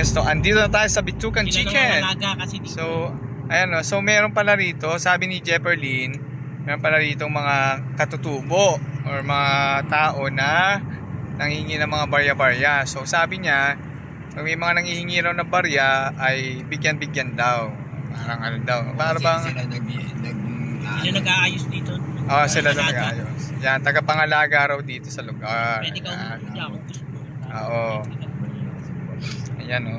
So, andito na tayo sa Bitukan Chicken. So, ayan o. So, meron pala rito, sabi ni Jefferlyn, meron pala rito mga katutubo or mga tao na nanghihingi ng mga barya-barya. So, sabi niya, pag may mga nanghihingi raw ng barya, ay bigyan-bigyan daw. Parang ano daw. Para bang... Sila nag-aayos dito. Oo, sila na nag-aayos. Yan, tagapangalaga raw dito sa lugar. Pwede ka umuwi ako. Oo. Ayan o.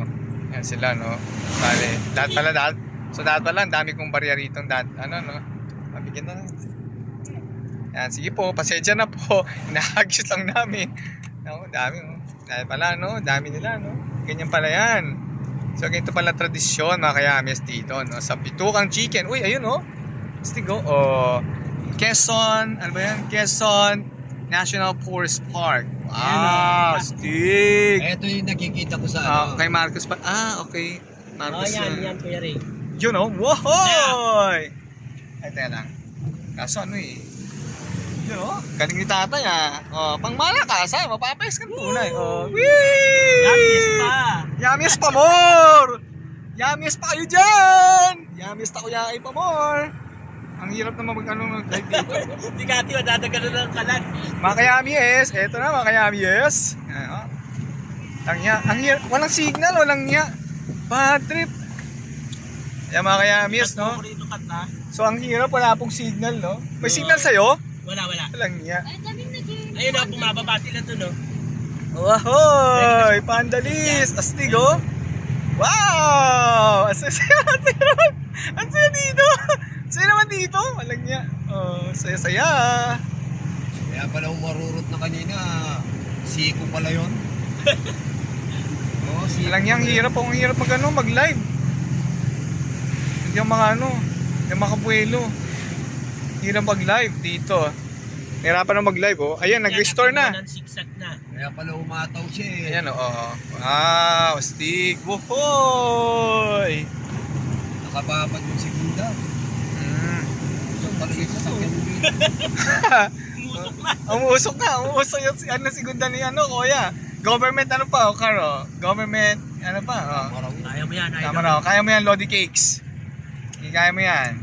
Ayan sila no. Bale, lahat pala, ang dami kong barya rito. Ano no. Mabigyan na lang. Ayan, sige po, pasensya na po. Inaagis lang namin. No, dami no. Dahil pala no, dami nila no. Ganyan pala yan. So, ganito pala tradisyon mga kayamis dito no. Sa Bitukan Chicken. Uy, ayun no. Stigo. Oh. Quezon, ano ba yan? Quezon National Forest Park. Wow, stick. Ito yung nakikita ko sa kay Marcos pa. Okay. Marcos. Yan, Kuya Ray. You know, wohoy! Ay, teka lang. Kaso ano eh. You know, galing ni tatay pang malakas mapapayos kang tunay. Whee! Yamis pa! Yamis pa more! Yamis pa kayo dyan! Yamis pa kuya kayo pa more! Ang hirap naman mag-live dito. Hindi ka ati, madadagan na ng kalan. Mga kayamies, eto na mga kayamies. Ang hirap, walang signal, walang niya. Bad trip. Yan mga kayamies, no? So ang hirap, wala pong signal, no? May signal sa'yo? Wala. Walang niya. Ayun na, bumababa sila to, no? Wahoy! Pandalis! Astig, oh! Wow! Ang saya dito! Saya naman dito! Walang niya. Saya-saya! Kaya pala umarurot na kanina. Siko pala yun. Walang niya, ang hirap mag-live. Hindi yung yung makabuelo. Hirap mag-live dito. Hirapan na mag-live, oh. Ayan, nag-restore na. Kaya pala umataw siya eh. Ayan, oh. Wow, stick. Wohoy! Nakababad yung segunda. So, talaga sa sakyan mo dito. Umusok yung segunda ni kuya. Government Karo? Government, Kaya mo yan, Tama raw. Kaya mo yan, Lodi Cakes. Kaya mo yan.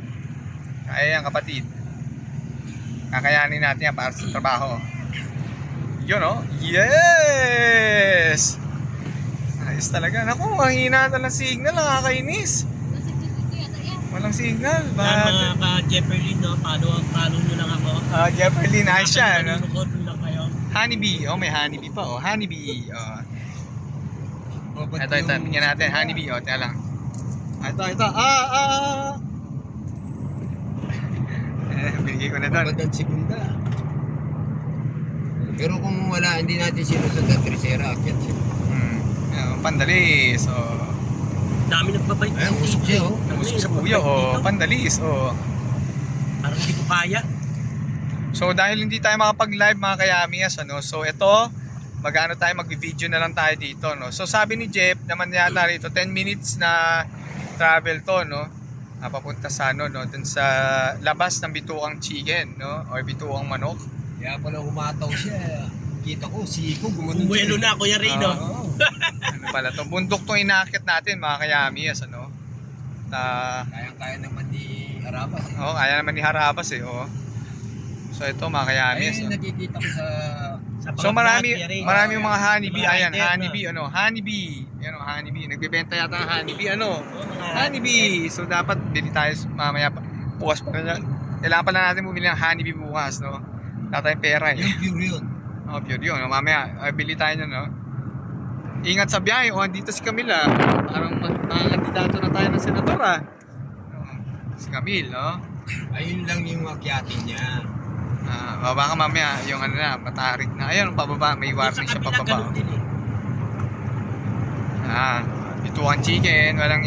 Kaya yan, kapatid. Kakayanin natin yan para sa trabaho. Yun, oh. Yes! Ayos talaga. Naku, ang hina ng signal. Nakakainis. Walang signal. Mga ka-Jefferlyn, no? Follow nyo lang ako. Jefferlyn, ayos siya, no? Manunukot lang kayo. Honeybee. May honeybee pa, oh. Honeybee. Ito. Tingnan natin. Honeybee, teka lang. Ito. Binigay ko na doon. Babad ang segunda. Pero kung wala, hindi natin sinusunod Trisera, akyat siya. Pandalis, Dami nagbabay. Ayun, usok siya, oh. Usok sa kuya, pandalis, Parang hindi ko kaya. So dahil hindi tayo makapag-live mga kayamies, so ito, mag-video na lang tayo dito, no. So sabi ni Jeff naman yata rito, 10 minutes na travel to, no. Papunta sa dun sa labas ng Bitukan Chicken, no, or Bitukan Manok. Kaya pala umataw siya. Kita ko, siko, gumanon. Buwelo na, Kuya Ray, no? Ano pala to? Bundok tong inaakit natin mga kayamies, Kaya naman ni Harabas. Kaya naman ni Harabas, So ito mga kayamies. Nakikita ko sa So marami mga honeybee. Ayan, honeybee, honeybee. Honeybee. Nagbebenta yata ng honeybee, honeybee. So dapat bili tayo mamaya bukas pa na. Kailangan pala natin bumili ng honeybee bukas, no. Wala tayong pera eh. yung pure yun. Pure yun. Mamaya bili tayo nyo, no. Ingat sa biyahe. Dito si Camila. Parang kandidato na tayo ng senador, Si Camille, no. Ayun lang yung akyatin niya. Baka mamaya yung matarik na. Ayun, pababa, may warning siya pababa. Bitukan Chicken, walang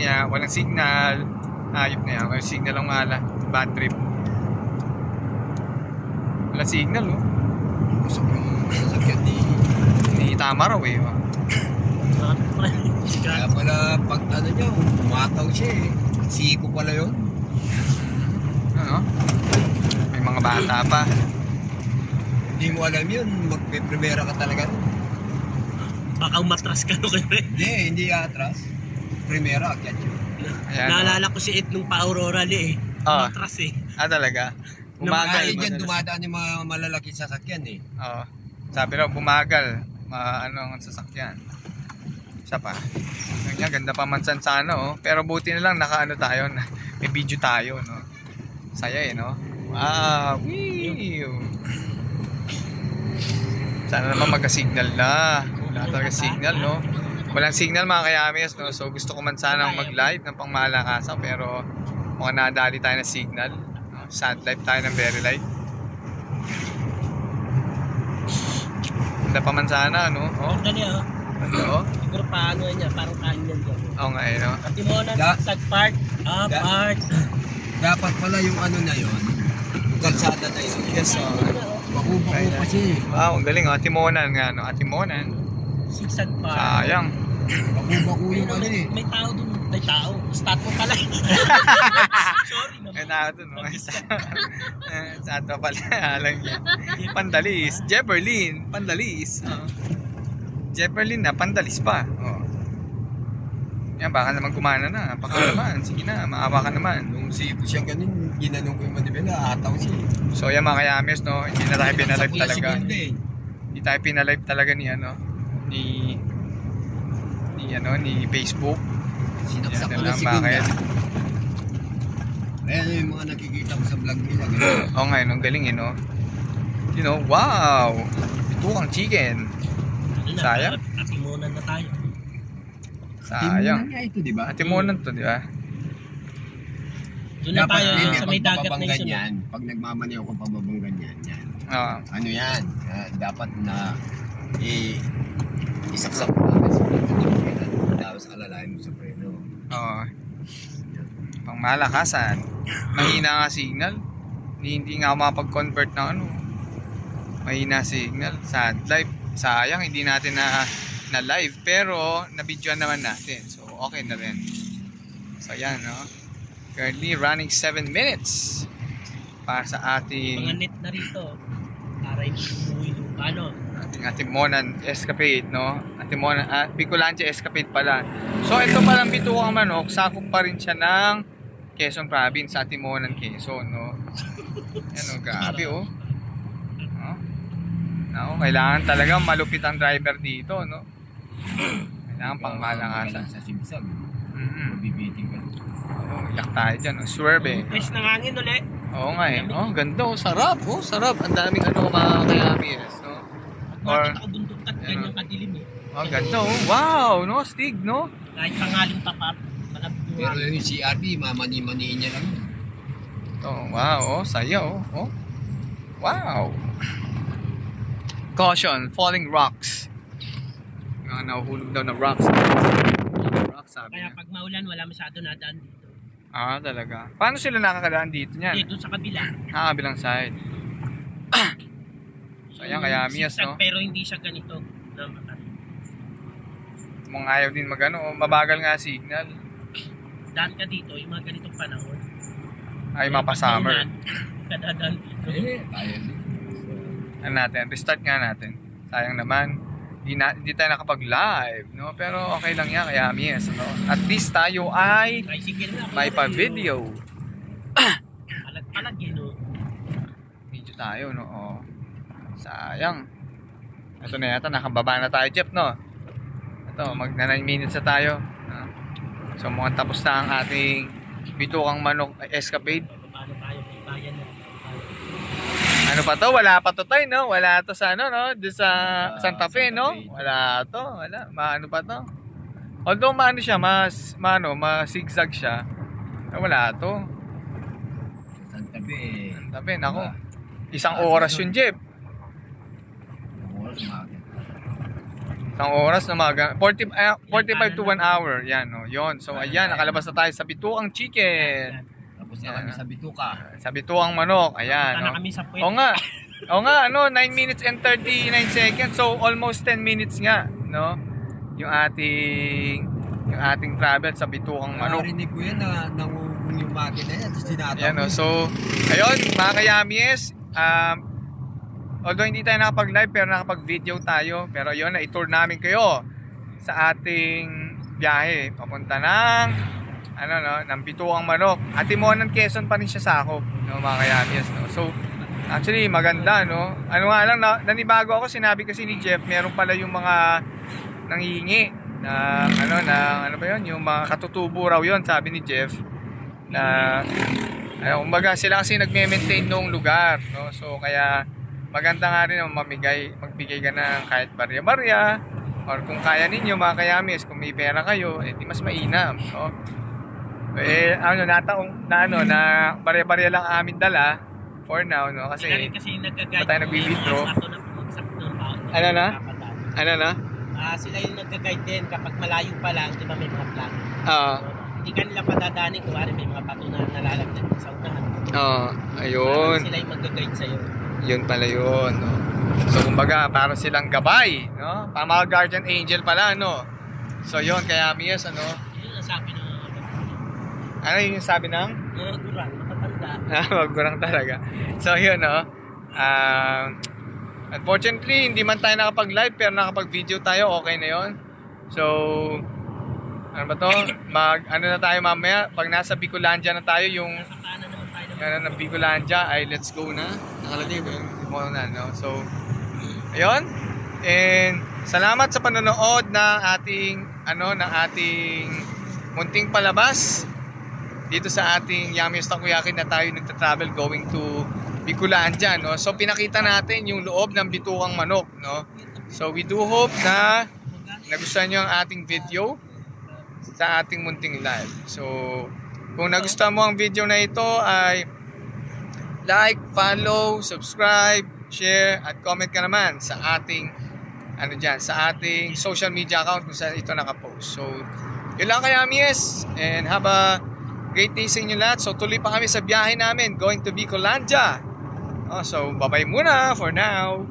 signal. Ayop na yan, walang signal ang mala. Bad trip. Walang signal, no. Usok yung sasakyan ni tama raw, Kaya pala pag niya, umataw siya eh. Siko pala yun. May mga bata pa. Hindi mo alam yun, magpe-primera ka talaga. Baka umatras ka no kayo. Hindi atras. Primera, akyat yun. Ayan, Naalala ko si Ed nung pa-Aurora li eh. Ah. Umatras eh. Talaga? Bumagal. Kaya dyan dumadaan yung mga malalaki sasakyan eh. Oo. Sabi raw, bumagal. Ano ang sasakyan. Isa pa. Ganyan, ganda pa mansan sa ano, oh. Pero buti na lang nakaano tayo, may video tayo, no. Saya eh, no. Wow. Wee. Sana naman magka-signal na. Wala talaga signal, no. Walang signal mga kayamis, no. So gusto ko man sanang mag-live ng pangmalakasan, pero mukhang nadali tayo ng signal. No? Sad life tayo ng very light. Ganda pa man sana, no. Oh. Dali ah. Ano? Siguro paano niya, parang kain yan dyan. Oo nga eh, no? Pati mo na Da- sa part. Part. Dapat pala yung ano na yun, yung kalsada na yun. Yes, Baku-baku pa siya eh. wow, ang galing, oh. Timonan nga, no? Timonan. Sigsag part. Sayang. Baku-baku yung ano eh. May tao dun. May tao. Stat mo pala. Sorry naman. Kaya na dun, no? Sa ato pala, alam niya. Pandalis. Jefferlin. Pandalis. Jefferlin na, pandalis pa. Oh. Yan, baka naman gumana na. Baka naman. Sige na, maawa ka naman. Nung sipo siya ganun, ginanong ko yung manibela, ataw siya. So yan mga kayamis, no? Hindi na tayo pinalive Sa kuya talaga. Sigunda eh. Hindi tayo pinalive talaga ni ano, ni Facebook. Sinaksak Yan ko na na lang, si bakit? Gunda. Ayan yung mga nakikita ko sa vlog nila. Ganun. Oo nga, ang galing eh, no? You know, wow! Bituang chicken. Sayang. Atimunan na tayo. Sayang. Timunan nga ito, di ba? Atimunan to, di ba? Doon na tayo hindi, sa may pag dagat na pababang yun. ganyan, pag nagmamaneho ko pababang ganyan, yan. Oo. Ano yan? Dapat na isaksak mo namin sa preno. Tapos alalahin mo sa preno. Oo. Pang malakasan. Mahina nga signal. Hindi nga ako makapag-convert na ano. Mahina signal. Sad life. Sayang, hindi natin na live. Pero, na-videoan naman natin. So, okay na rin. So, yan, no? Currently running 7 minutes para sa Mga ating net na rito. Para hindi umuwi yung ano. ating Monan Escapade, no? Ating Monan, Bicolandia Escapade pala. So, ito palang Bituang Manok, sakop pa rin siya ng Quezon Province sa ating Monan, Quezon, no? Yan, oh, grabe, oh. No? No, kailangan talaga malupit ang driver dito, no? Kailangan pang malakasan. Sa simsam. Bibiting ka. Oh, yak tayo dyan, oh. Swerve, eh. Fresh ng hangin ulit. Oo nga, eh. Oh, ganda, oh. Sarap, oh. Sarap. Ang daming ano, mga kayabis, no? Or, Bakit ako bundok at ganyan kadilim eh. oh, ganda, oh. Wow, no? Stig, no? Kahit tangaling tapat. Malapit yung Pero hangin. yung CRB, mamani-maniin niya lang yun. Oh, wow, oh, saya, oh. Oh. Wow. Caution, falling rocks. Nahuhulog daw na rocks. Rocks, sabi Kaya niya. pag maulan, wala masyado nadaan dito. Talaga. Paano sila nakakadaan dito niyan? Dito sa kabila. Kabilang side. So, ayan, kaya Mias, no? Pero hindi siya ganito. Kung ayaw din magano, oh, mabagal nga signal. Daan ka dito, yung mga ganitong panahon. Ay, mapa-summer. Kadadaan dito. Tayo din. Ano natin? Restart nga natin. Sayang naman. Hindi tayo nakapag-live, no? Pero okay lang yan, kaya Mias, no? At least tayo ay Tricycle na. may pa-video. Palag-palag eh, no? Video tayo, no? Oh. Sayang. Ito na yata, nakababa na tayo, Jeff, no? Ito, magna 9 minutes na tayo. So, mukhang tapos na ang ating Bituang Manok Escapade. Paano tayo? May bayan na. Ano pa to? Wala pa to tayo, no? Wala to sa ano, no? Doon sa Santa Fe, no? Wala to. Wala. Maano pa to? Although maano siya, ma-zigzag siya. Wala to. Santa Fe. Santa Fe, nako. Isang oras yun, Jeff. Isang oras na 45 to 1 hour. Yan, no? Yon. So, ayan, nakalabas na tayo sa Bituang Chicken. Tapos na kami sa Bituka. Sa Bituang Manok. Ayan, Punta na no? kami sa puwet. Oo nga. Oo nga, ano, 9 minutes and 39 seconds. So, almost 10 minutes nga, no? Yung ating travel sa Bituang Manok. Narinig ko yan na nangungong yung makina yan. Tapos tinatawag. Ayan, no? So, ayun, mga kayamies, although hindi tayo nakapag-live, pero nakapag-video tayo. Pero yun, na-tour namin kayo sa ating biyahe papunta ng ng Bituang Manok. At Timonan, Quezon pa rin siya sakop, no, mga kayamis, no. So actually maganda, no. Ano nga lang, nanibago ako, sinabi kasi ni Jeff, meron pala yung mga nanghihingi na ano ba yun, yung mga katutubo raw yun, sabi ni Jeff, na kumbaga sila kasi nagme-maintain nung lugar, no. So kaya maganda nga rin magbigay ka ng kahit barya-barya, or kung kaya ninyo mga kayamis, kung may pera kayo, di mas mainam, no. Na barya-barya lang amin dala for now, no, kasi tayo nagbi-withdraw. Ano na? Sila yung nagka-guide din kapag malayo pa lang, di ba may mga plan. Hindi ka nila padadaanin kung may mga bato na nalalagdag sa unahan. Ayun. Sila yung mag-guide sa'yo. Yun pala yun, no. So kumbaga para silang gabay, no, mga guardian angel pala, no. So yun, kaya Miyas, Yun ang sabi ng ano yung sabi ng? Gurang, matatanda. Gurang talaga. So yun, no. Unfortunately, hindi man tayo nakapag-live pero nakapag-video tayo, okay na yun. So ano ba to? Na tayo mamaya pag nasa Bicolandia na tayo, yung ng Bicolandia ay let's go na. Nakalagay ko yung muna, no. So ayun. And salamat sa panonood ng ating munting palabas dito sa ating Yami's Takoyaki na tayo nagta-travel going to Bicolandia, no. So pinakita natin yung loob ng Bituang Manok, no. So we do hope na nagustuhan niyo ang ating video sa ating munting live. So kung nagustuhan mo ang video na ito ay like, follow, subscribe, share at comment ka naman sa ating sa ating social media account kung saan ito nakapost. So yun lang kaya Mies, and have a great day sa inyo lahat. So tuloy pa kami sa biyahe namin going to Bicolandia. So bye-bye muna for now.